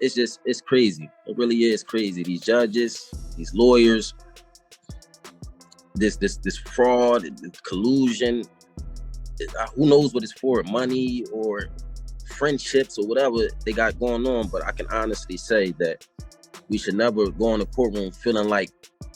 it's crazy. It really is crazy. These judges, these lawyers, this fraud, this collusion. Who knows what it's for? Money or friendships or whatever they got going on. But I can honestly say that we should never go in the courtroom feeling like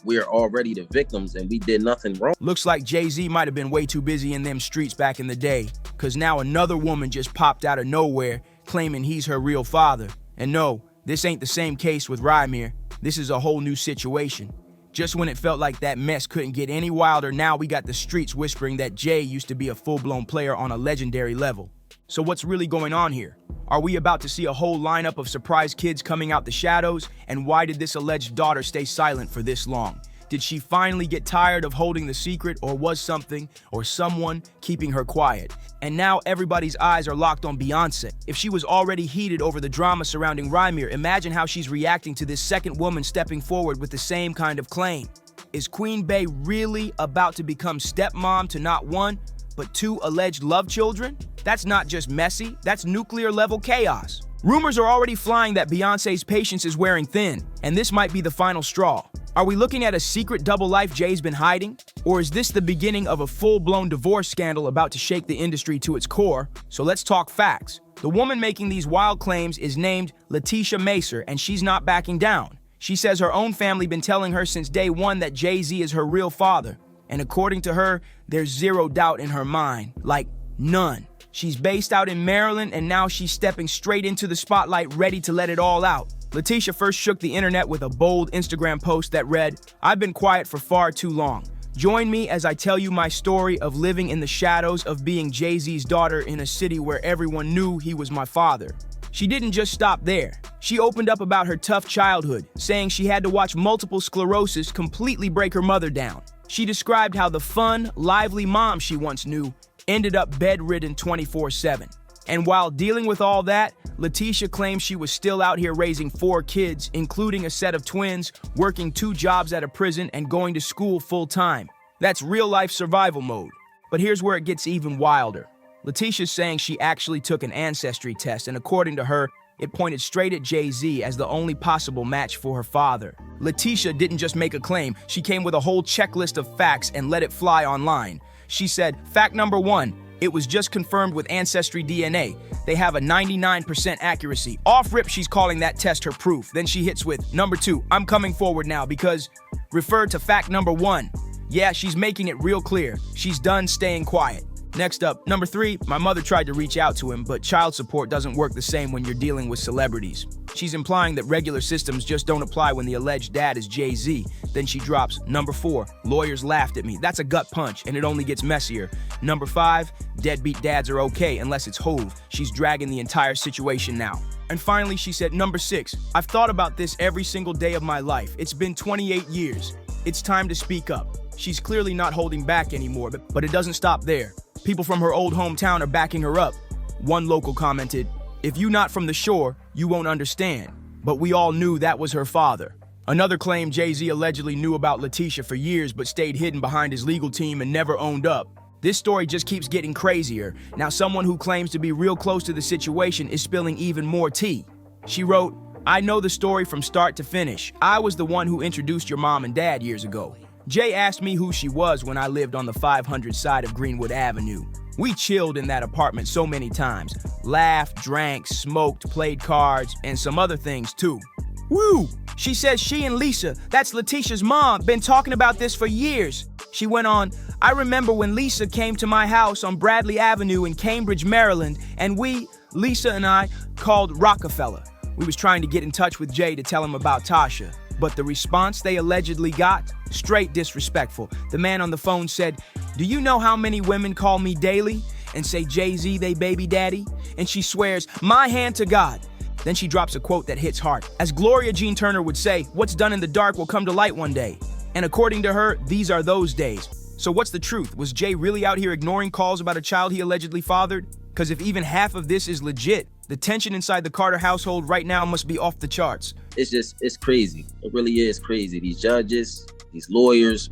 we're already the victims and we did nothing wrong. Looks like Jay-Z might have been way too busy in them streets back in the day, because now another woman just popped out of nowhere claiming he's her real father. And no, this ain't the same case with Rhymir. This is a whole new situation. Just when it felt like that mess couldn't get any wilder, now we got the streets whispering that Jay used to be a full-blown player on a legendary level. So what's really going on here? Are we about to see a whole lineup of surprise kids coming out the shadows? And why did this alleged daughter stay silent for this long? Did she finally get tired of holding the secret, or was something or someone keeping her quiet? And now everybody's eyes are locked on Beyoncé. If she was already heated over the drama surrounding Rhymir, imagine how she's reacting to this second woman stepping forward with the same kind of claim. Is Queen Bey really about to become stepmom to not one, but two alleged love children? That's not just messy, that's nuclear-level chaos. Rumors are already flying that Beyoncé's patience is wearing thin, and this might be the final straw. Are we looking at a secret double life Jay's been hiding? Or is this the beginning of a full-blown divorce scandal about to shake the industry to its core? So let's talk facts. The woman making these wild claims is named Leticia, and she's not backing down. She says her own family been telling her since day one that Jay-Z is her real father. And according to her, there's zero doubt in her mind. Like, none. She's based out in Maryland, and now she's stepping straight into the spotlight, ready to let it all out. Leticia first shook the internet with a bold Instagram post that read, "I've been quiet for far too long. Join me as I tell you my story of living in the shadows of being Jay-Z's daughter in a city where everyone knew he was my father." She didn't just stop there. She opened up about her tough childhood, saying she had to watch multiple sclerosis completely break her mother down. She described how the fun, lively mom she once knew ended up bedridden 24/7. And while dealing with all that, Leticia claims she was still out here raising 4 kids, including a set of twins, working 2 jobs at a prison, and going to school full-time. That's real-life survival mode. But here's where it gets even wilder. Leticia's saying she actually took an ancestry test, and according to her, it pointed straight at Jay-Z as the only possible match for her father. Leticia didn't just make a claim, she came with a whole checklist of facts and let it fly online. She said, fact number 1, it was just confirmed with Ancestry DNA. They have a 99% accuracy. Off rip, she's calling that test her proof. Then she hits with, number 2, I'm coming forward now because referred to fact number 1. Yeah, she's making it real clear. She's done staying quiet. Next up, number 3, my mother tried to reach out to him, but child support doesn't work the same when you're dealing with celebrities. She's implying that regular systems just don't apply when the alleged dad is Jay-Z. Then she drops, number 4, lawyers laughed at me. That's a gut punch, and it only gets messier. Number 5, deadbeat dads are okay unless it's Hove. She's dragging the entire situation now. And finally, she said, number 6, I've thought about this every single day of my life. It's been 28 years. It's time to speak up. She's clearly not holding back anymore, but it doesn't stop there. People from her old hometown are backing her up. One local commented, if you not from the shore, you won't understand. But we all knew that was her father. Another claimed Jay-Z allegedly knew about Leticia for years but stayed hidden behind his legal team and never owned up. This story just keeps getting crazier. Now someone who claims to be real close to the situation is spilling even more tea. She wrote, I know the story from start to finish. I was the one who introduced your mom and dad years ago. Jay asked me who she was when I lived on the 500 side of Greenwood Avenue. We chilled in that apartment so many times. Laughed, drank, smoked, played cards, and some other things too. Woo! She says she and Lisa, that's Leticia's mom, been talking about this for years. She went on, I remember when Lisa came to my house on Bradley Avenue in Cambridge, Maryland, and we, Lisa and I, called Rockefeller. We was trying to get in touch with Jay to tell him about Tasha. But the response they allegedly got? Straight disrespectful. The man on the phone said, do you know how many women call me daily and say Jay-Z they baby daddy? And she swears, my hand to God. Then she drops a quote that hits hard. As Gloria Jean Turner would say, what's done in the dark will come to light one day. And according to her, these are those days. So what's the truth? Was Jay really out here ignoring calls about a child he allegedly fathered? Because if even half of this is legit, the tension inside the Carter household right now must be off the charts. It's crazy. It really is crazy. These judges, these lawyers,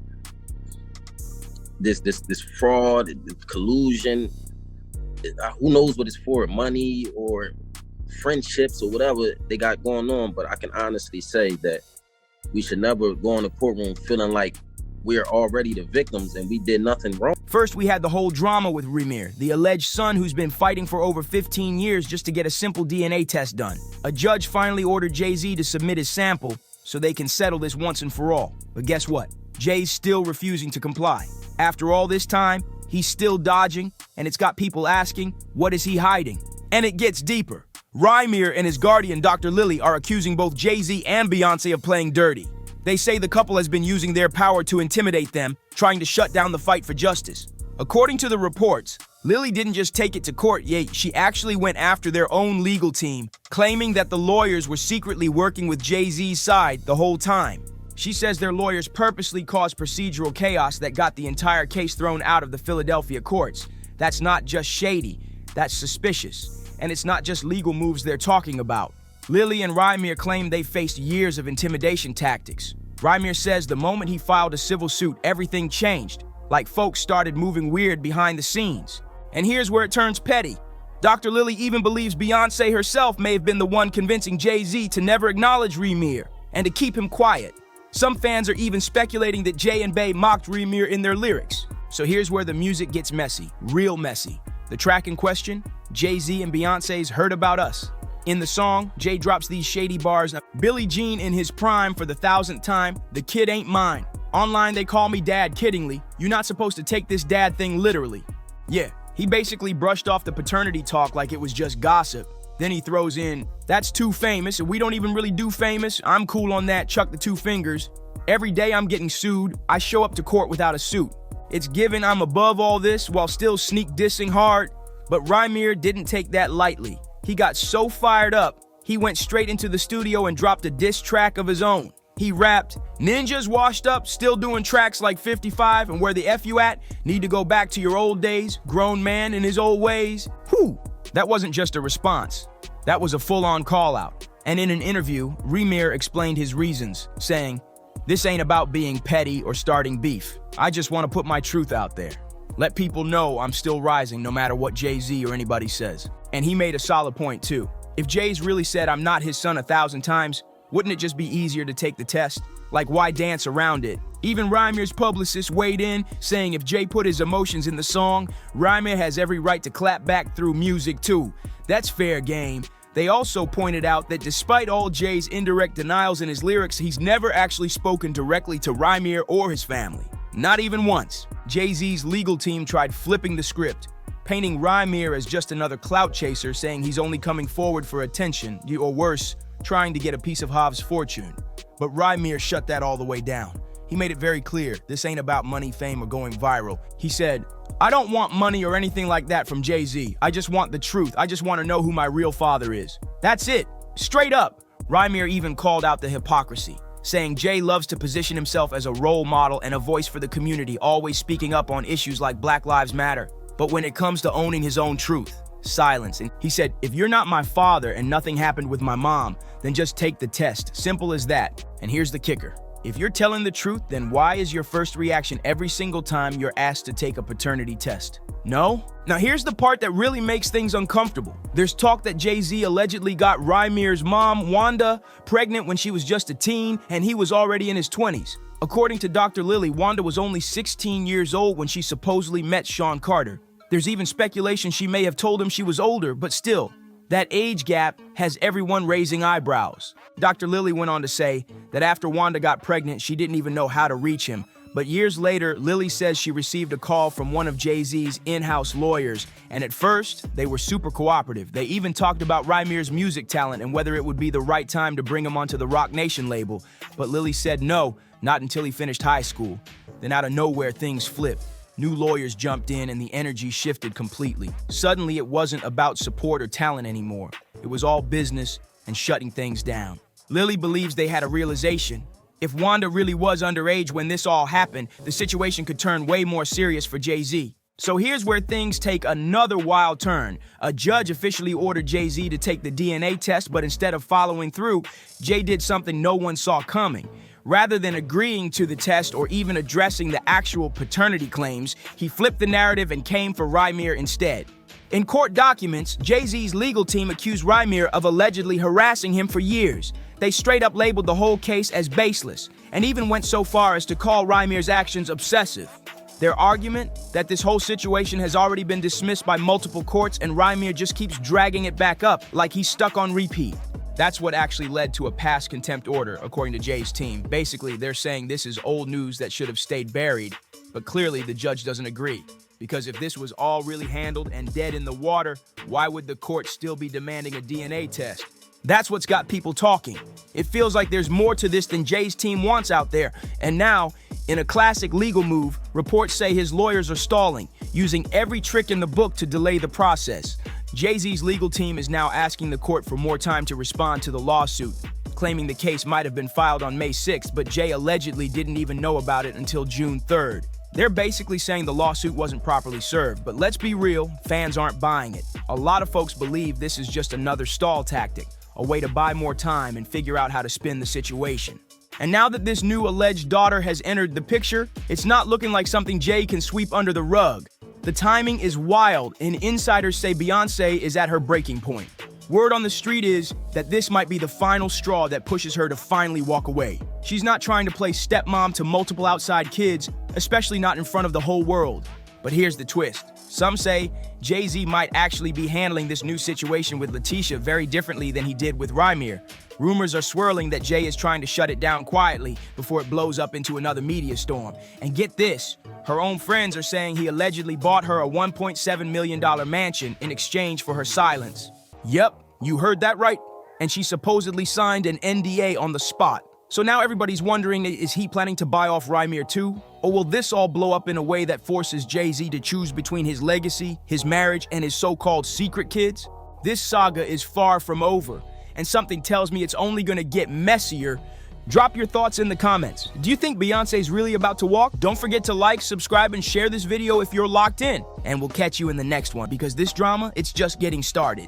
this fraud, this collusion. Who knows what it's for? Money or friendships or whatever they got going on, but I can honestly say that we should never go in the courtroom feeling like we're already the victims and we did nothing wrong. First, we had the whole drama with Rhymir, the alleged son who's been fighting for over 15 years just to get a simple DNA test done. A judge finally ordered Jay-Z to submit his sample so they can settle this once and for all. But guess what? Jay's still refusing to comply. After all this time, he's still dodging, and it's got people asking, what is he hiding? And it gets deeper. Rhymir and his guardian, Dr. Lily, are accusing both Jay-Z and Beyoncé of playing dirty. They say the couple has been using their power to intimidate them, trying to shut down the fight for justice. According to the reports, Lily didn't just take it to court, yet she actually went after their own legal team, claiming that the lawyers were secretly working with Jay-Z's side the whole time. She says their lawyers purposely caused procedural chaos that got the entire case thrown out of the Philadelphia courts. That's not just shady, that's suspicious. And it's not just legal moves they're talking about. Lily and Rhymir claim they faced years of intimidation tactics. Rhymir says the moment he filed a civil suit, everything changed, like folks started moving weird behind the scenes. And here's where it turns petty. Dr. Lily even believes Beyoncé herself may have been the one convincing Jay-Z to never acknowledge Rhymir and to keep him quiet. Some fans are even speculating that Jay and Bey mocked Rhymir in their lyrics. So here's where the music gets messy, real messy. The track in question, Jay-Z and Beyoncé's Heard About Us. In the song, Jay drops these shady bars, Billie Jean in his prime for the 1000th time, the kid ain't mine. Online they call me dad kiddingly, you're not supposed to take this dad thing literally. Yeah, he basically brushed off the paternity talk like it was just gossip. Then he throws in, that's too famous, and we don't even really do famous, I'm cool on that, chuck the 2 fingers. Every day I'm getting sued, I show up to court without a suit. It's given I'm above all this while still sneak dissing hard, but Rhymir didn't take that lightly. He got so fired up, he went straight into the studio and dropped a diss track of his own. He rapped, ninjas washed up, still doing tracks like 55, and where the F you at? Need to go back to your old days, grown man in his old ways. Whew, that wasn't just a response. That was a full-on call-out. And in an interview, Rhymir explained his reasons, saying, this ain't about being petty or starting beef. I just want to put my truth out there. Let people know I'm still rising no matter what Jay-Z or anybody says. And he made a solid point too. If Jay's really said I'm not his son 1,000 times, wouldn't it just be easier to take the test? Like, why dance around it? Even Rhymir's publicist weighed in, saying if Jay put his emotions in the song, Rhymir has every right to clap back through music too. That's fair game. They also pointed out that despite all Jay's indirect denials in his lyrics, he's never actually spoken directly to Rhymir or his family. Not even once. Jay-Z's legal team tried flipping the script, painting Rhymir as just another clout chaser, saying he's only coming forward for attention, or worse, trying to get a piece of Hov's fortune. But Rhymir shut that all the way down. He made it very clear, this ain't about money, fame, or going viral. He said, I don't want money or anything like that from Jay-Z. I just want the truth. I just want to know who my real father is. That's it. Straight up. Rhymir even called out the hypocrisy, saying Jay loves to position himself as a role model and a voice for the community, always speaking up on issues like Black Lives Matter. But when it comes to owning his own truth, silence. And he said, if you're not my father and nothing happened with my mom, then just take the test. Simple as that. And here's the kicker. If you're telling the truth, then why is your first reaction every single time you're asked to take a paternity test? No? Now here's the part that really makes things uncomfortable. There's talk that Jay-Z allegedly got Rhymir's mom, Wanda, pregnant when she was just a teen and he was already in his 20s. According to Dr. Lily, Wanda was only 16 years old when she supposedly met Sean Carter. There's even speculation she may have told him she was older, but still, that age gap has everyone raising eyebrows. Dr. Lily went on to say that after Wanda got pregnant, she didn't even know how to reach him. But years later, Lily says she received a call from one of Jay-Z's in-house lawyers, and at first, they were super cooperative. They even talked about Rhymir's music talent and whether it would be the right time to bring him onto the Roc Nation label. But Lily said no, not until he finished high school. Then out of nowhere, things flipped. New lawyers jumped in and the energy shifted completely. Suddenly, it wasn't about support or talent anymore. It was all business and shutting things down. Lily believes they had a realization. If Wanda really was underage when this all happened, the situation could turn way more serious for Jay-Z. So here's where things take another wild turn. A judge officially ordered Jay-Z to take the DNA test, but instead of following through, Jay did something no one saw coming. Rather than agreeing to the test or even addressing the actual paternity claims, he flipped the narrative and came for Rhymir instead. In court documents, Jay-Z's legal team accused Rhymir of allegedly harassing him for years. They straight up labeled the whole case as baseless, and even went so far as to call Rhymir's actions obsessive. Their argument? That this whole situation has already been dismissed by multiple courts and Rhymir just keeps dragging it back up like he's stuck on repeat. That's what actually led to a past contempt order, according to Jay's team. Basically, they're saying this is old news that should have stayed buried, but clearly the judge doesn't agree. Because if this was all really handled and dead in the water, why would the court still be demanding a DNA test? That's what's got people talking. It feels like there's more to this than Jay's team wants out there. And now, in a classic legal move, reports say his lawyers are stalling, using every trick in the book to delay the process. Jay-Z's legal team is now asking the court for more time to respond to the lawsuit, claiming the case might have been filed on May 6th, but Jay allegedly didn't even know about it until June 3rd. They're basically saying the lawsuit wasn't properly served, but let's be real, fans aren't buying it. A lot of folks believe this is just another stall tactic, a way to buy more time and figure out how to spin the situation. And now that this new alleged daughter has entered the picture, it's not looking like something Jay can sweep under the rug. The timing is wild, and insiders say Beyoncé is at her breaking point. Word on the street is that this might be the final straw that pushes her to finally walk away. She's not trying to play stepmom to multiple outside kids, especially not in front of the whole world. But here's the twist. Some say Jay-Z might actually be handling this new situation with Leticia very differently than he did with Rhymir. Rumors are swirling that Jay is trying to shut it down quietly before it blows up into another media storm. And get this, her own friends are saying he allegedly bought her a $1.7 million mansion in exchange for her silence. Yep, you heard that right. And she supposedly signed an NDA on the spot. So now everybody's wondering, is he planning to buy off Rhymir too? Or will this all blow up in a way that forces Jay-Z to choose between his legacy, his marriage, and his so-called secret kids? This saga is far from over, and something tells me it's only gonna get messier. Drop your thoughts in the comments. Do you think Beyoncé's really about to walk? Don't forget to like, subscribe, and share this video if you're locked in. And we'll catch you in the next one, because this drama, it's just getting started.